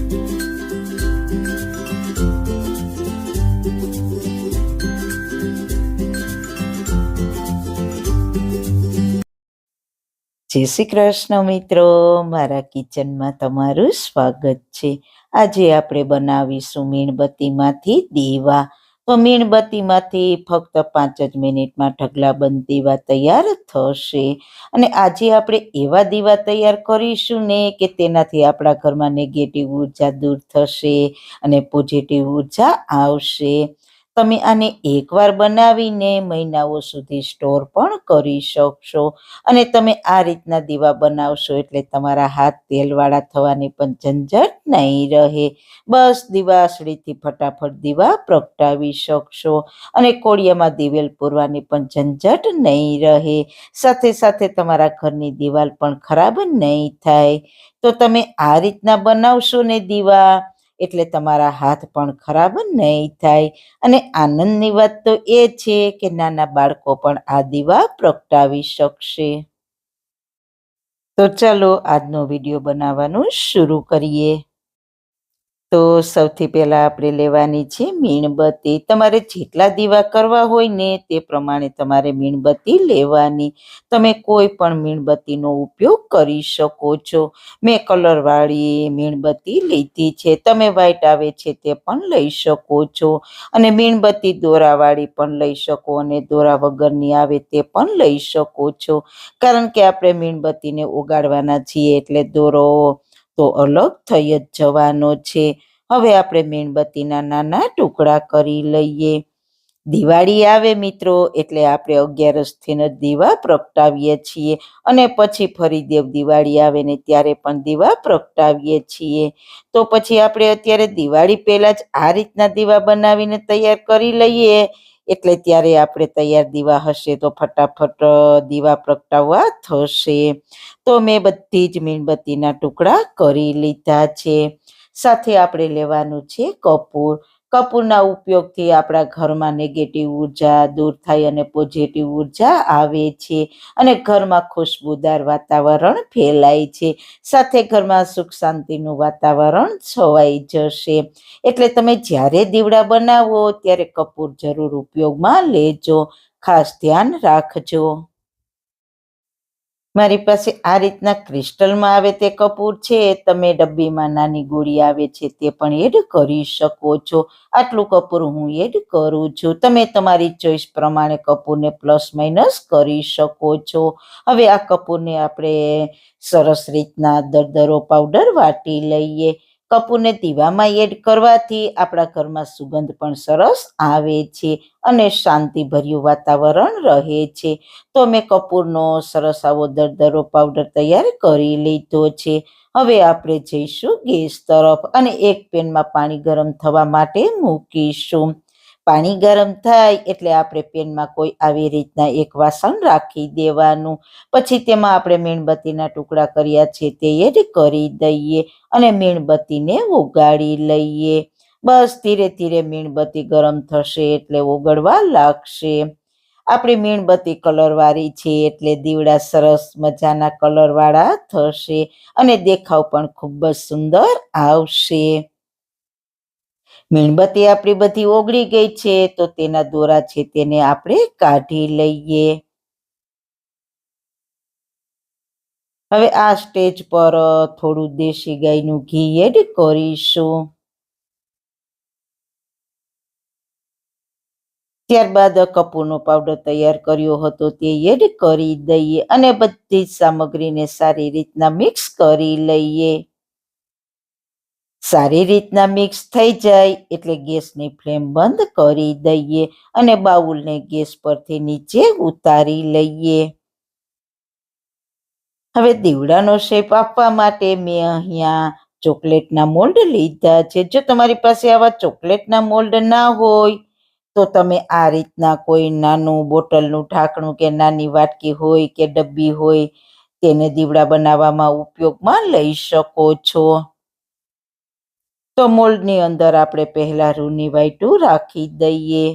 જય શ્રી કૃષ્ણ મિત્રો, મારા કિચનમાં તમારું સ્વાગત છે. આજે આપણે બનાવીશું મીણબત્તીમાંથી દીવા. તો મીણબત્તીમાંથી ફક્ત 5 જ મિનિટમાં ઢગલાબંધ દીવા તૈયાર થશે. અને આજે આપણે એવા દીવા તૈયાર કરીશું ને કે તેનાથી આપણા ઘરમાં નેગેટિવ ઉર્જા દૂર થશે અને પોઝિટિવ ઉર્જા આવશે. તમે આને એકવાર બનાવીને મહિનાઓ સુધી સ્ટોર પણ કરી શકશો. અને તમે આ રીતના દીવા બનાવશો એટલે તમારા હાથ તેલવાળા થવાની પણ ઝંઝટ નહીં રહે. બસ દિવાસળીથી ફટાફટ દીવા પ્રગટાવી શકશો અને કોળિયામાં દિવેલ પૂરવાની પણ ઝંઝટ નહીં રહે. સાથે સાથે તમારા ઘરની દિવાલ પણ ખરાબ નહીં થાય. તો તમે આ રીતના બનાવશો ને દીવા એટલે તમારા હાથ પણ ખરાબ નહીં થાય. અને આનંદની વાત તો એ છે કે નાના બાળકો પણ આ દીવા પ્રગટાવી શકશે. તો ચાલો આજનો વિડીયો બનાવવાનું શરૂ કરીએ. તો સૌથી પહેલા આપણે લેવાની છે મીણબત્તી. તમારે જેટલા દીવા કરવા હોય ને તે પ્રમાણે તમારે મીણબત્તી લેવાની. તમે કોઈ પણ મીણબત્તીનો ઉપયોગ કરી શકો છો. મેં કલરવાળી મીણબત્તી લીધી છે. તમે વ્હાઈટ આવે છે તે પણ લઈ શકો છો. અને મીણબત્તી દોરાવાળી પણ લઈ શકો અને દોરા વગરની આવે તે પણ લઈ શકો છો. કારણ કે આપણે મીણબત્તીને ઓગાળવાના છીએ એટલે દોરો તો અલગ થઈ જ જવાનો છે. હવે આપણે મીણબત્તીના નાના ટુકડા કરી લઈએ. દિવાળી આવે મિત્રો એટલે આપણે 11થી જ દીવા પ્રગટાવીએ છીએ અને પછી ફરી દેવ દિવાળી આવે ને ત્યારે પણ દીવા પ્રગટાવીએ છીએ. તો પછી આપણે અત્યારે દિવાળી પહેલા જ આ રીતના દીવા બનાવીને તૈયાર કરી લઈએ એટલે ત્યારે આપણે તૈયાર દીવા હશે તો ફટાફટ દીવા પ્રગટાવવા થશે. તો મેં બધી જ મીણબત્તીના ટુકડા કરી લીધા છે. સાથે આપણે લેવાનું છે કપૂર. કપૂરના ઉપયોગથી આપણા ઘરમાં નેગેટિવ ઉર્જા દૂર થાય અને પોઝિટિવ ઉર્જા આવે છે અને ઘરમાં ખુશબુદાર વાતાવરણ ફેલાય છે. સાથે ઘરમાં સુખ શાંતિનું વાતાવરણ છવાઈ જશે. એટલે તમે જ્યારે દીવડા બનાવો ત્યારે કપૂર જરૂર ઉપયોગમાં લેજો. ખાસ ધ્યાન રાખજો. મારી પાસે આ રીતના ક્રિસ્ટલમાં આવે તે કપૂર છે. તમે ડબ્બીમાં નાની ગોળી આવે છે તે પણ એડ કરી શકો છો. આટલું કપૂર હું એડ કરું છું. તમે તમારી ચોઈસ પ્રમાણે કપૂરને પ્લસ માઇનસ કરી શકો છો. હવે આ કપૂરને આપણે સરસ રીતના દરદરો પાવડર વાટી લઈએ. કપૂરને દીવામાં એડ કરવાથી આપણા ઘરમાં સુગંધ પણ સરસ આવે છે અને શાંતિભર્યું વાતાવરણ રહે છે. તો મેં કપૂરનો સરસ આવો દરદરો પાવડર તૈયાર કરી લીધો છે. હવે આપણે જઈશું ગેસ તરફ અને એક પેનમાં પાણી ગરમ થવા માટે મૂકીશું. પાણી ગરમ થાય એટલે આપણે પેનમાં કોઈ આવી રીતના એક વાસણ રાખી દેવાનું. પછી તેમાં આપણે મીણબત્તીના ટુકડા કર્યા છે તે એડ કરી દઈએ અને મીણબત્તીને ઓગાળી લઈએ. બસ ધીરે ધીરે મીણબત્તી ગરમ થશે એટલે ઓગળવા લાગશે. આપણી મીણબત્તી કલરવાળી છે એટલે દીવડા સરસ મજાના કલરવાળા થશે અને દેખાવ પણ ખૂબ જ સુંદર આવશે. મીણબત્તી આપણી બધી ઓગળી ગઈ છે તો તેના દોરા છે તેને આપણે કાઢી લઈએ. હવે આ સ્ટેજ પર થોડું દેશી ગાયનું ઘી એડ કરીશું. ત્યારબાદ કપૂરનો પાવડર તૈયાર કર્યો હતો તે એડ કરી દઈએ અને બધી જ સામગ્રીને સારી રીતના મિક્સ કરી લઈએ. સારી રીતના મિક્સ થઈ જાય એટલે ગેસની ફ્લેમ બંધ કરી દઈએ અને બાઉલને ગેસ પરથી નીચે ઉતારી લઈએ. હવે દીવડાનો શેપ આપવા માટે મેં અહીંયા ચોકલેટના મોલ્ડ લીધા છે. જો તમારી પાસે આવા ચોકલેટના મોલ્ડ ના હોય તો તમે આ રીતના કોઈ નાનું બોટલનું ઢાંકણું કે નાની વાટકી હોય કે ડબ્બી હોય તેને દીવડા બનાવવામાં ઉપયોગમાં લઈ શકો છો. તો મોલ્ડની અંદર આપણે પહેલા રૂની વાઈટું રાખી દઈએ.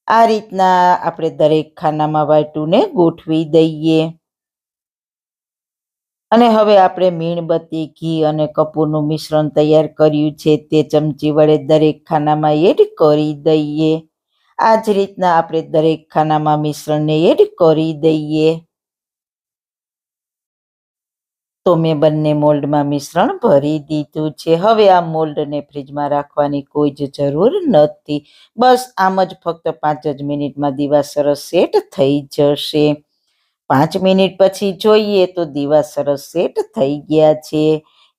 આ રીતના આપણે દરેક ખાનામાં વાઈટુને ગોઠવી દઈએ અને હવે આપણે મીણબત્તી, ઘી અને કપૂરનું મિશ્રણ તૈયાર કર્યું છે તે ચમચી વડે દરેક ખાનામાં એડ કરી દઈએ. આ જ રીતના આપણે દરેક ખાનામાં મિશ્રણને એડ કરી દઈએ. તો મેં બંને મોલ્ડમાં મિશ્રણ ભરી દીધું છે. હવે આ મોલ્ડને ફ્રીજમાં રાખવાની કોઈ જ જરૂર નથી. બસ આમ જ ફક્ત 5 જ મિનિટમાં દીવા સરસ સેટ થઈ જશે. 5 મિનિટ પછી જોઈએ તો દીવા સરસ સેટ થઈ ગયા છે.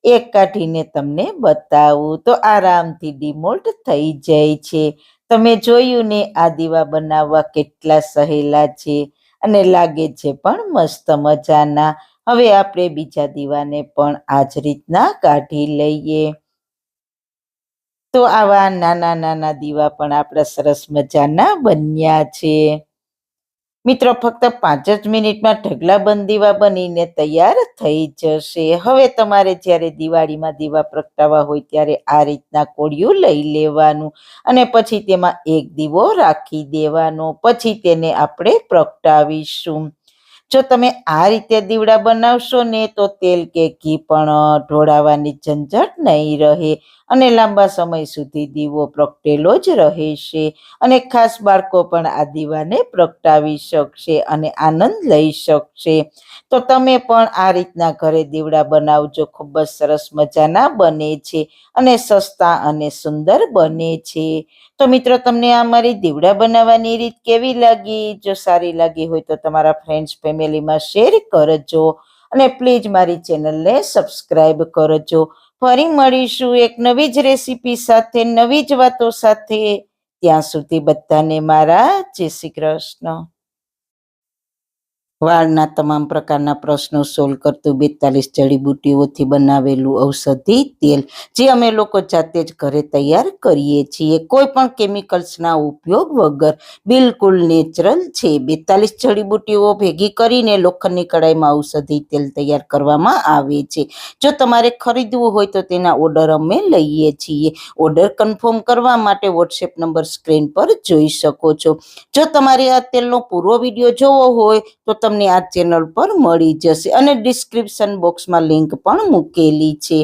એક કાઢીને તમને બતાવું તો આરામથી ડીમોલ્ડ થઈ જાય છે. તમે જોયું ને, આ દીવા બનાવવા કેટલા સહેલા છે અને લાગે છે પણ મસ્ત મજાના. હવે આપણે બીજા દીવાને પણ આ જ રીતના કાઢી લઈએ. તો આવા નાના નાના દીવા પણ આપણા સરસ મજાના બન્યા છે. મિત્રો, ફક્ત 5 જ મિનિટમાં ઢગલાબંધ દીવા બનીને તૈયાર થઈ જશે. હવે તમારે જ્યારે દિવાળીમાં દીવા પ્રગટાવવા હોય ત્યારે આ રીતના કોળિયું લઈ લેવાનું અને પછી તેમાં એક દીવો રાખી દેવાનો. પછી તેને આપણે પ્રગટાવીશું. જો તમે આ રીતે દીવડા બનાવશો ને તો તેલ કે ઘી પણ ઢોળાવવાની ઝંઝટ નહીં રહે અને લાંબા સમય સુધી દીવો પ્રગટેલો જ રહેશે. અને ખાસ બાળકો પણ આ દીવાને પ્રગટાવી શકશે અને આનંદ લઈ શકશે. તો તમે પણ આ રીતના ઘરે દીવડા બનાવજો. ખૂબ જ સરસ મજાના બને છે અને સસ્તા અને સુંદર બને છે. તો મિત્રો, તમને આ મારી દીવડા બનાવવાની રીત કેવી લાગી? જો સારી લાગી હોય તો તમારા ફ્રેન્ડ્સ ફેમિલીમાં શેર કરજો અને પ્લીઝ મારી ચેનલને સબસ્ક્રાઈબ કરજો. ફરી મળીશું એક નવી જ રેસીપી સાથે, નવી જ વાતો સાથે. ત્યાં સુધી બધાને મારા જય શ્રી કૃષ્ણ. વાળના તમામ પ્રકારના પ્રશ્નો સોલ્વ કરતું 42 જડીબુટ્ટીઓથી બનાવેલું ઔષધિ તેલ, જે અમે લોકો જાતે જ ઘરે તૈયાર કરીએ છીએ, કોઈ પણ કેમિકલ્સના ઉપયોગ વગર. બિલકુલ નેચરલ છે. 42 જડીબુટ્ટીઓ ભેગી કરીને લોખંડની કડાઈમાં ઔષધિ તેલ તૈયાર કરવામાં આવે છે. જો તમારે ખરીદવું હોય તો તેના ઓર્ડર અમે લઈએ છીએ. ઓર્ડર કન્ફર્મ કરવા માટે વોટ્સએપ નંબર સ્ક્રીન પર જોઈ શકો છો. જો તમારે આ તેલનો પૂરો વિડીયો જોવો હોય તો તમને આ ચેનલ પર મળી જશે અને ડિસ્ક્રિપ્શન બોક્સમાં લિંક પણ મૂકેલી છે.